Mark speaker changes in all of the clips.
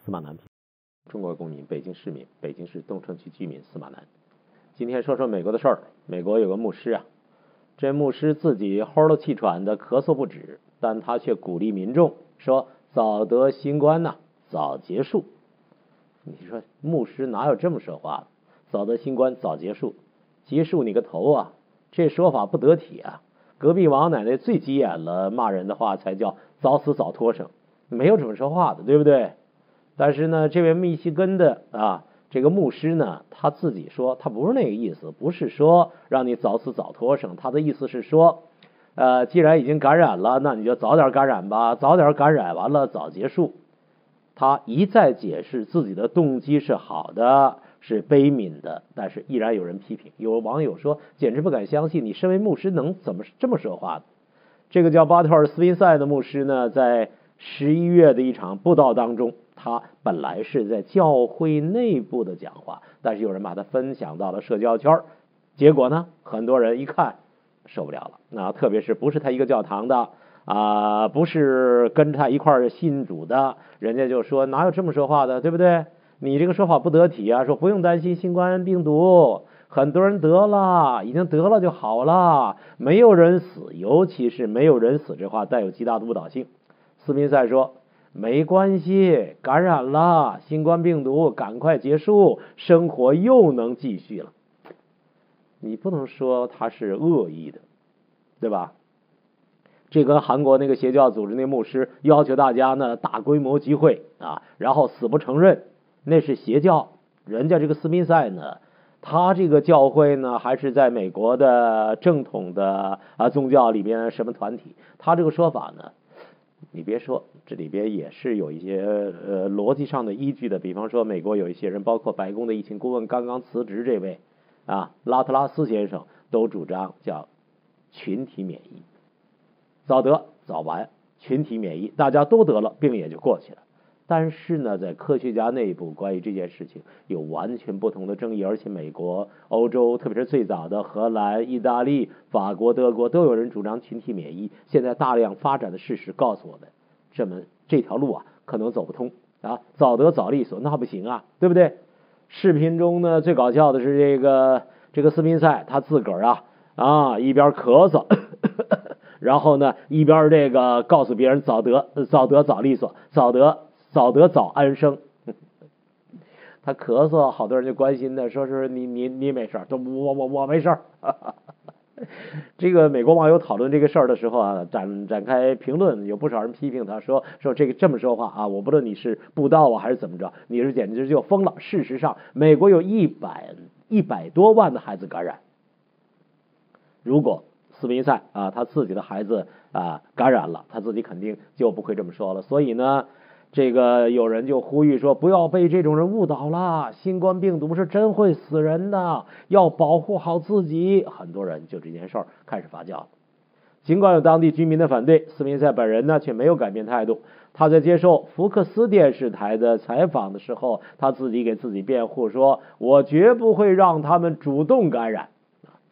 Speaker 1: 司马南，中国公民，北京市民，北京市东城区居民司马南。今天说说美国的事儿。美国有个牧师啊，这牧师自己呼噜气喘的咳嗽不止，但他却鼓励民众说早得新冠呐，早结束。你说牧师哪有这么说话的？早得新冠早结束，结束你个头啊！这说法不得体啊！隔壁王奶奶最急眼了，骂人的话才叫早死早脱生，没有这么说话的，对不对？但是呢，这位密西根的这个牧师呢，他自己说他不是那个意思，不是说让你早死早脱生，他的意思是说，既然已经感染了，那你就早点感染吧，早点感染完了早结束。他一再解释自己的动机是好的，是悲悯的，但是依然有人批评。有网友说，简直不敢相信，你身为牧师能怎么这么说话的？这个叫巴特尔斯宾塞的牧师呢，在11月的一场布道当中，他本来是在教会内部的讲话，但是有人把他分享到了社交圈，结果呢，很多人一看受不了了。那特别是不是他一个教堂的不是跟他一块儿信主的，人家就说哪有这么说话的，对不对？你这个说法不得体啊，说不用担心新冠病毒，很多人得了，已经得了就好了，没有人死，尤其是没有人死这话带有极大的误导性。斯宾塞说没关系，感染了新冠病毒赶快结束，生活又能继续了。你不能说他是恶意的，对吧？这跟韩国那个邪教组织那牧师要求大家呢大规模集会然后死不承认，那是邪教。人家这个斯宾塞呢，他这个教会呢还是在美国的正统的宗教里边什么团体，他这个说法呢，你别说，这里边也是有一些逻辑上的依据的。比方说美国有一些人，包括白宫的疫情顾问刚刚辞职这位拉特拉斯先生，都主张叫群体免疫，早得早完，群体免疫，大家都得了，病也就过去了。但是呢，在科学家内部关于这件事情有完全不同的争议，而且美国、欧洲，特别是最早的荷兰、意大利、法国、德国，都有人主张群体免疫。现在大量发展的事实告诉我们，这条路可能走不通早得早利索，那不行对不对？视频中呢，最搞笑的是这个斯宾塞，他自个儿一边咳嗽然后呢一边这个告诉别人早得早利索，早得早安生。他咳嗽，好多人就关心的说是你没事，我没事。这个美国网友讨论这个事儿的时候展开评论，有不少人批评他说这个这么说话我不论你是布道还是怎么着，你是简直就疯了。事实上，美国有100多万的孩子感染，如果斯宾塞他自己的孩子感染了，他自己肯定就不会这么说了。所以呢，这个有人就呼吁说，不要被这种人误导了，新冠病毒是真会死人的，要保护好自己。很多人就这件事儿开始发酵了。尽管有当地居民的反对，斯宾塞本人呢却没有改变态度。他在接受福克斯电视台的采访的时候，他自己给自己辩护说，我绝不会让他们主动感染。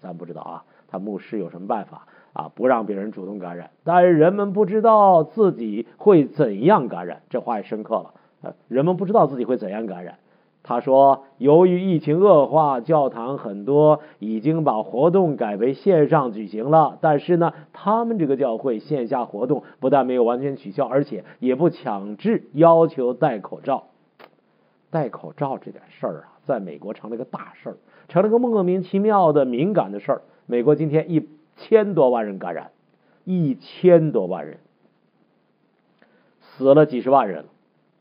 Speaker 1: 咱不知道他牧师有什么办法不让别人主动感染，但是人们不知道自己会怎样感染，这话也深刻了人们不知道自己会怎样感染。他说，由于疫情恶化，教堂很多已经把活动改为线上举行了，但是呢，他们这个教会线下活动不但没有完全取消，而且也不强制要求戴口罩。戴口罩这点事儿在美国成了个大事儿，成了个莫名其妙的敏感的事儿。美国今天1000多万人感染，1000多万人，死了几十万人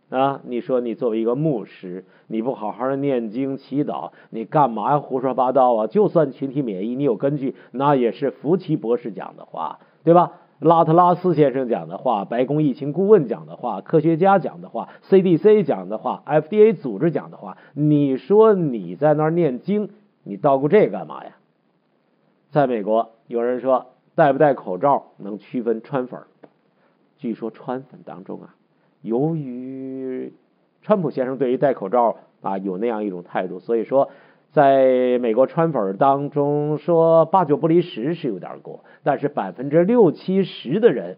Speaker 1: 了你说你作为一个牧师，你不好好的念经祈祷，你干嘛要胡说八道就算群体免疫，你有根据，那也是福奇博士讲的话，对吧？拉特拉斯先生讲的话，白宫疫情顾问讲的话，科学家讲的话， CDC 讲的话， FDA 组织讲的话，你说你在那儿念经，你叨咕这干嘛呀？在美国有人说戴不戴口罩能区分川粉，据说川粉当中由于川普先生对于戴口罩有那样一种态度，所以说在美国川粉当中说8、9不离10是有点过，但是60%、70%的人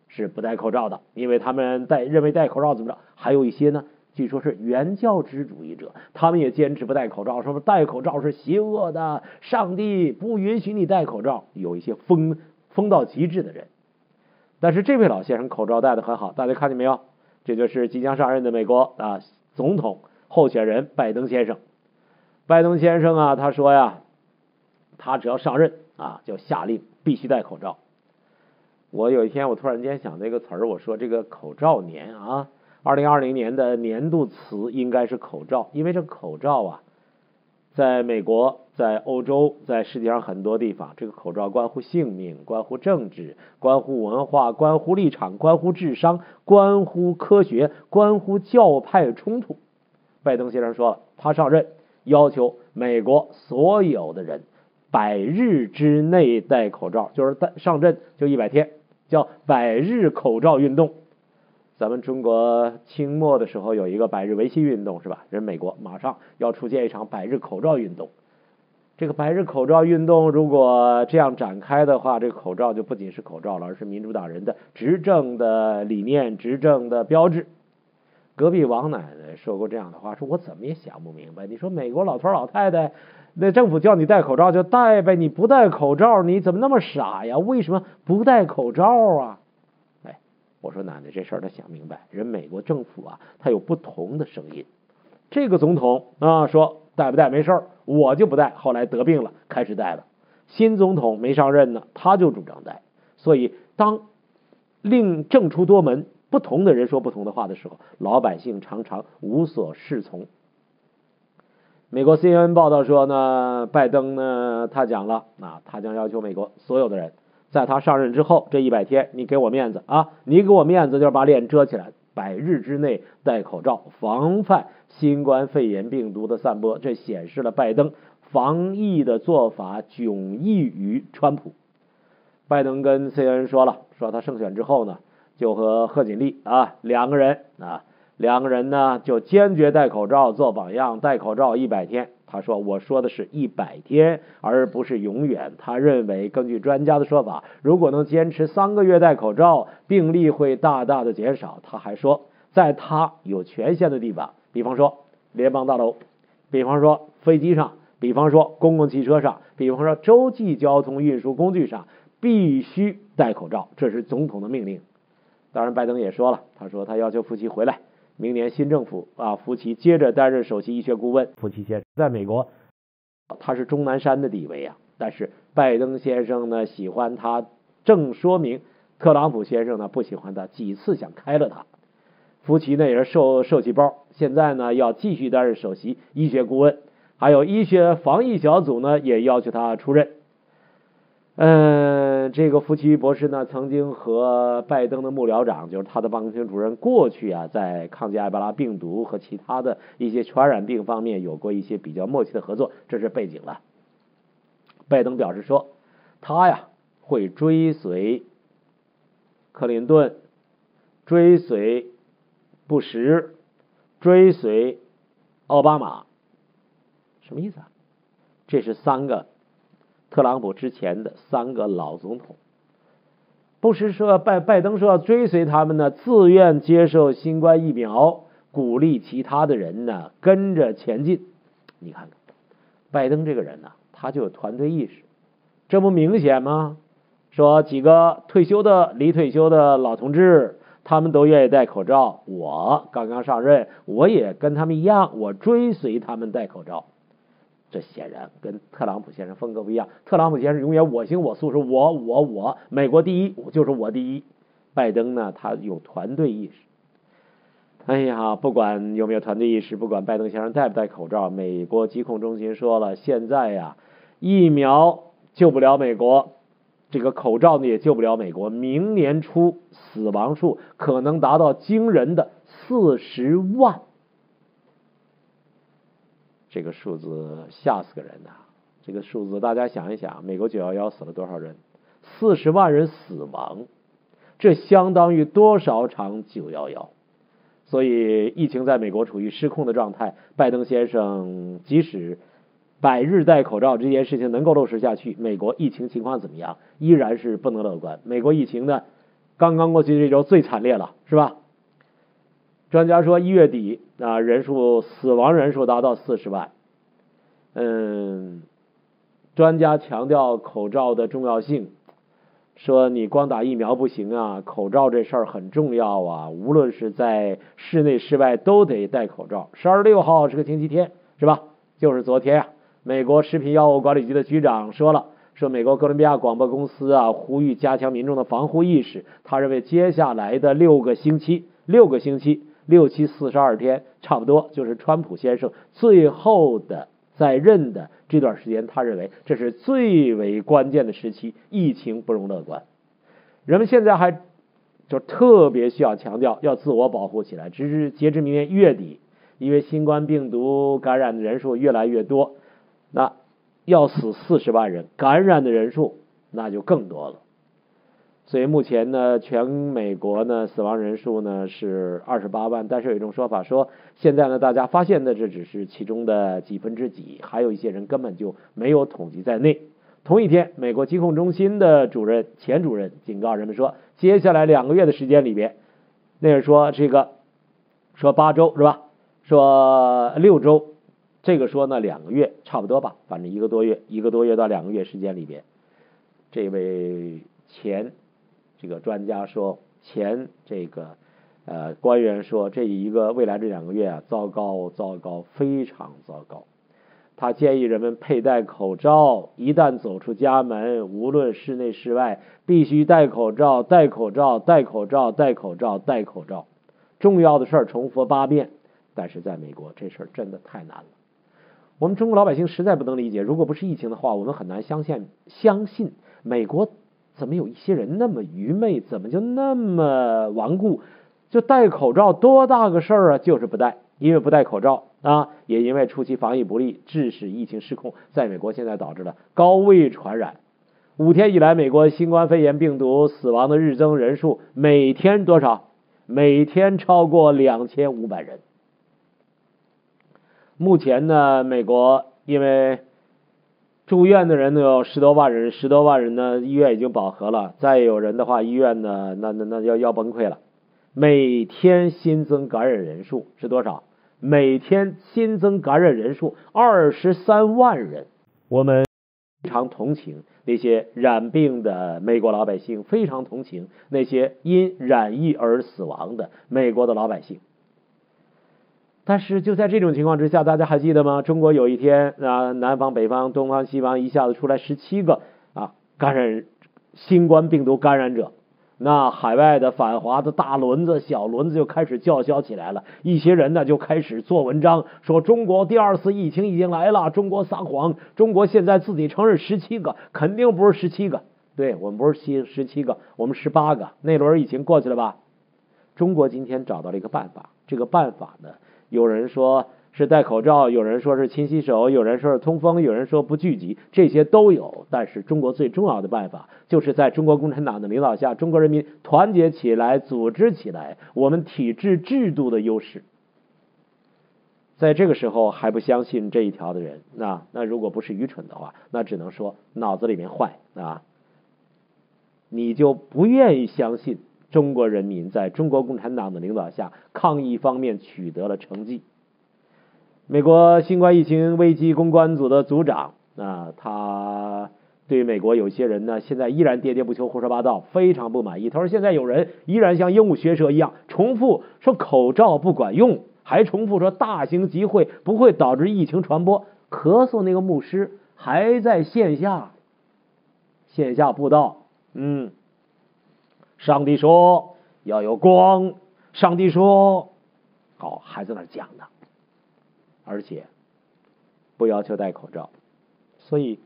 Speaker 1: 是不戴口罩的，因为他们认为戴口罩怎么着，还有一些呢据说是原教旨主义者，他们也坚持不戴口罩，说戴口罩是邪恶的，上帝不允许你戴口罩。有一些疯到极致的人。但是这位老先生口罩戴得很好，大家看见没有？这就是即将上任的美国总统候选人拜登先生。拜登先生啊，他说呀，他只要上任就下令必须戴口罩。我有一天我突然间想这个词儿，我说这个口罩年2020年的年度词应该是口罩，因为这口罩在美国、在欧洲、在世界上很多地方，这个口罩关乎性命，关乎政治，关乎文化，关乎立场，关乎智商，关乎科学，关乎教派冲突。拜登先生说了，他上任要求美国所有的人100日之内戴口罩，就是上任就100天，叫100日口罩运动。咱们中国清末的时候有一个100日维新运动，是吧？人美国马上要出现一场100日口罩运动。这个100日口罩运动如果这样展开的话，这个口罩就不仅是口罩了，而是民主党人的执政的理念、执政的标志。隔壁王奶奶说过这样的话，说我怎么也想不明白，你说美国老头老太太，那政府叫你戴口罩就戴呗，你不戴口罩你怎么那么傻呀？为什么不戴口罩啊？我说奶奶，这事儿他想明白，人美国政府他有不同的声音。这个总统说戴不戴没事儿，我就不戴，后来得病了开始戴了。新总统没上任呢，他就主张戴。所以当令政出多门，不同的人说不同的话的时候，老百姓常常无所适从。美国 CNN 报道说呢，拜登呢他讲了他将要求美国所有的人在他上任之后这100天，你给我面子你给我面子就是把脸遮起来，100日之内戴口罩，防范新冠肺炎病毒的散播。这显示了拜登防疫的做法迥异于川普。拜登跟 CNN 说了，说他胜选之后呢，就和贺锦丽两个人呢就坚决戴口罩做榜样，戴口罩100天。他说我说的是100天，而不是永远。他认为根据专家的说法，如果能坚持3个月戴口罩，病例会大大的减少。他还说，在他有权限的地方，比方说联邦大楼，比方说飞机上，比方说公共汽车上，比方说洲际交通运输工具上，必须戴口罩，这是总统的命令。当然拜登也说了，他说他要求福奇回来，明年新政府福奇接着担任首席医学顾问。福奇先生在美国他是钟南山的地位但是拜登先生呢喜欢他，正说明特朗普先生呢不喜欢他，几次想开了他。福奇呢也是受气包，现在呢要继续担任首席医学顾问，还有医学防疫小组呢也要求他出任。这个福奇博士呢，曾经和拜登的幕僚长，就是他的办公厅主任，过去在抗击埃博拉病毒和其他的一些传染病方面有过一些比较默契的合作，这是背景了。拜登表示说，他会追随克林顿，追随布什，追随奥巴马。什么意思这是3个特朗普之前的3个老总统。布什说，拜登说要追随他们呢，自愿接受新冠疫苗，鼓励其他的人呢跟着前进。你看看拜登这个人他就有团队意识，这不明显吗？说几个离退休的老同志，他们都愿意戴口罩，我刚刚上任，我也跟他们一样，我追随他们戴口罩。这显然跟特朗普先生风格不一样。特朗普先生永远我行我素，是我，美国第一，就是我第一。拜登呢，他有团队意识。哎呀，不管有没有团队意识，不管拜登先生戴不戴口罩，美国疾控中心说了，现在疫苗救不了美国，这个口罩呢也救不了美国。明年初死亡数可能达到惊人的40万。这个数字吓死个人这个数字大家想一想，美国911死了多少人？40万人死亡，这相当于多少场911？所以疫情在美国处于失控的状态，拜登先生即使100日戴口罩这件事情能够落实下去，美国疫情情况怎么样依然是不能乐观。美国疫情呢刚刚过去这周最惨烈了，是吧？专家说1月底死亡人数达到40万。专家强调口罩的重要性，说你光打疫苗不行啊，口罩这事儿很重要啊，无论是在室内室外都得戴口罩。12月6号是个星期天，是吧？就是昨天美国食品药物管理局的局长说美国哥伦比亚广播公司呼吁加强民众的防护意识。他认为接下来的6个星期6期42天，差不多就是川普先生最后的在任的这段时间，他认为这是最为关键的时期，疫情不容乐观。人们现在还就特别需要强调要自我保护起来，截至明年1月底，因为新冠病毒感染的人数越来越多，那要死40万人，感染的人数那就更多了。所以目前呢，全美国呢死亡人数呢是28万，但是有一种说法说，现在呢大家发现的这只是其中的几分之几，还有一些人根本就没有统计在内。同一天，美国疾控中心的前主任警告人们说，接下来2个月的时间里边，那是说8周是吧？说6周，这个说呢2个月差不多吧，反正1个多月到2个月时间里边，这位这个专家说，官员说，未来这2个月糟糕，非常糟糕。他建议人们佩戴口罩，一旦走出家门，无论室内室外，必须戴口罩。重要的事儿重复8遍，但是在美国这事儿真的太难了。我们中国老百姓实在不能理解，如果不是疫情的话，我们很难相信美国怎么有一些人那么愚昧，怎么就那么顽固？就戴口罩多大个事儿啊，就是不戴，因为不戴口罩也因为初期防疫不力，致使疫情失控，在美国现在导致了高位传染。5天以来，美国新冠肺炎病毒死亡的日增人数每天多少？每天超过2500人。目前呢，美国因为住院的人呢有10多万人呢，医院已经饱和了，再有人的话，医院呢那要崩溃了。每天新增感染人数是多少？每天新增感染人数23万人。我们非常同情那些染病的美国老百姓，非常同情那些因染疫而死亡的美国的老百姓。但是就在这种情况之下，大家还记得吗？中国有一天南方、北方、东方、西方一下子出来17个新冠病毒感染者，那海外的反华的大轮子、小轮子就开始叫嚣起来了。一些人呢就开始做文章，说中国第2次疫情已经来了，中国撒谎，中国现在自己承认17个，肯定不是17个。对，我们不是17个，我们18个。那轮疫情过去了吧？中国今天找到了一个办法，这个办法呢，有人说是戴口罩，有人说是勤洗手，有人说是通风，有人说不聚集，这些都有。但是中国最重要的办法，就是在中国共产党的领导下，中国人民团结起来，组织起来，我们体制度的优势。在这个时候还不相信这一条的人，那如果不是愚蠢的话，那只能说脑子里面坏你就不愿意相信中国人民在中国共产党的领导下抗疫方面取得了成绩。美国新冠疫情危机公关组的组长他对美国有些人呢现在依然喋喋不休、胡说八道，非常不满意。他说现在有人依然像鹦鹉学舌一样重复说口罩不管用，还重复说大型集会不会导致疫情传播。咳嗽那个牧师还在线下布道，上帝说要有光，上帝说还在那讲呢，而且不要求戴口罩。所以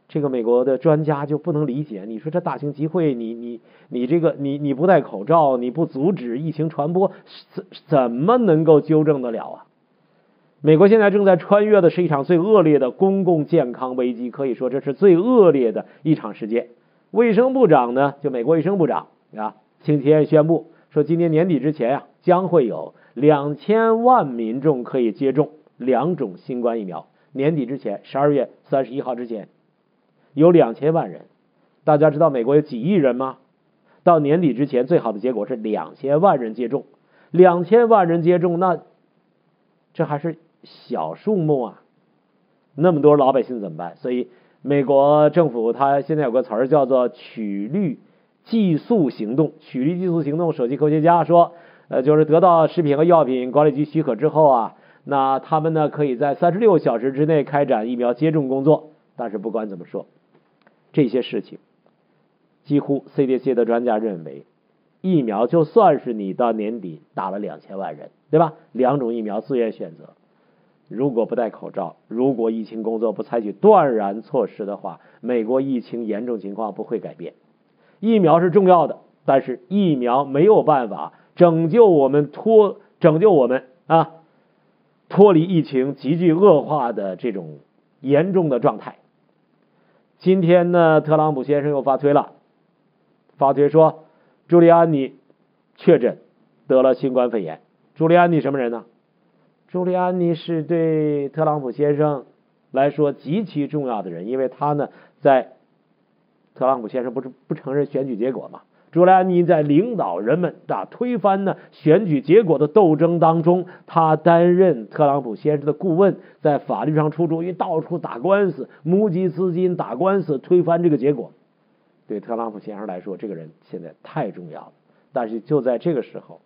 Speaker 1: 这个美国的专家就不能理解，你说这大型集会你不戴口罩，你不阻止疫情传播，怎么能够纠正得了啊？美国现在正在穿越的是一场最恶劣的公共健康危机，可以说这是最恶劣的一场事件。卫生部长呢，就美国卫生部长星期天宣布说，今年年底之前将会有2000万民众可以接种2种新冠疫苗。年底之前，12月31号之前有2000万人。大家知道美国有几亿人吗？到年底之前最好的结果是2000万人接种。2000万人接种，那这还是小数目啊，那么多老百姓怎么办？所以美国政府它现在有个词儿叫做曲率寄宿行动。曲率寄宿行动，首席科学家说，就是得到食品和药品管理局许可之后啊，那他们呢可以在36小时之内开展疫苗接种工作。但是不管怎么说，这些事情几乎 CDC 的专家认为，疫苗就算是你到年底打了2000万人，对吧？2种疫苗自愿选择，如果不戴口罩，如果疫情工作不采取断然措施的话，美国疫情严重情况不会改变。疫苗是重要的，但是疫苗没有办法拯救我们脱离疫情急剧恶化的这种严重的状态。今天呢，特朗普先生又发推说朱利安尼确诊得了新冠肺炎。朱利安尼什么人呢？朱利安尼是对特朗普先生来说极其重要的人，因为他呢在特朗普先生不承认选举结果嘛，朱利安尼在领导人们推翻呢选举结果的斗争当中，他担任特朗普先生的顾问，在法律上出主意，到处打官司，募集资金打官司推翻这个结果。对特朗普先生来说，这个人现在太重要了。但是就在这个时候，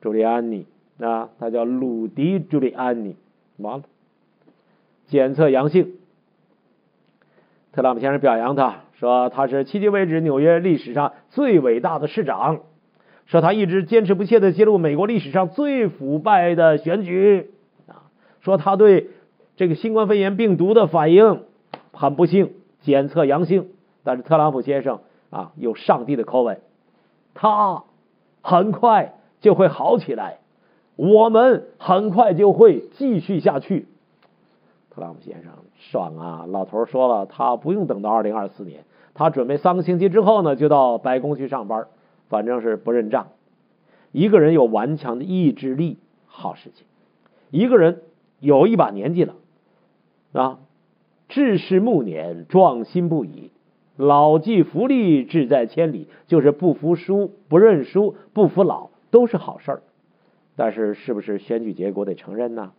Speaker 1: 朱利安尼他叫鲁迪·朱利安尼，完了，检测阳性。特朗普先生表扬他，说他是迄今为止纽约历史上最伟大的市长，说他一直坚持不懈地揭露美国历史上最腐败的选举，说他对这个新冠肺炎病毒的反应很不幸，检测阳性。但是特朗普先生有上帝的口吻，他很快就会好起来，我们很快就会继续下去。特朗普先生爽啊，老头说了，他不用等到2024年，他准备3个星期之后呢就到白宫去上班，反正是不认账。一个人有顽强的意志力，好事情；一个人有一把年纪了志士暮年，壮心不已，老骥伏枥，志在千里，就是不服输、不认输、不服老，都是好事儿。但是是不是选举结果得承认呢？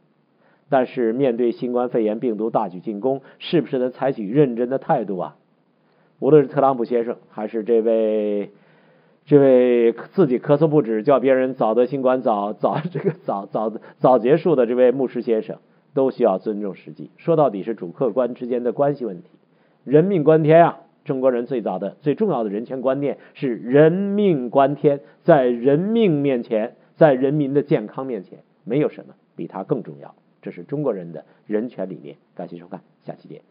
Speaker 1: 但是面对新冠肺炎病毒大举进攻，是不是能采取认真的态度啊？无论是特朗普先生，还是这位自己咳嗽不止，叫别人早得新冠早结束的这位牧师先生，都需要尊重实际。说到底是主客观之间的关系问题，人命关天啊！中国人最重要的人权观念是人命关天，在人命面前，在人民的健康面前，没有什么比它更重要。这是中国人的人权理念。感谢收看，下期见。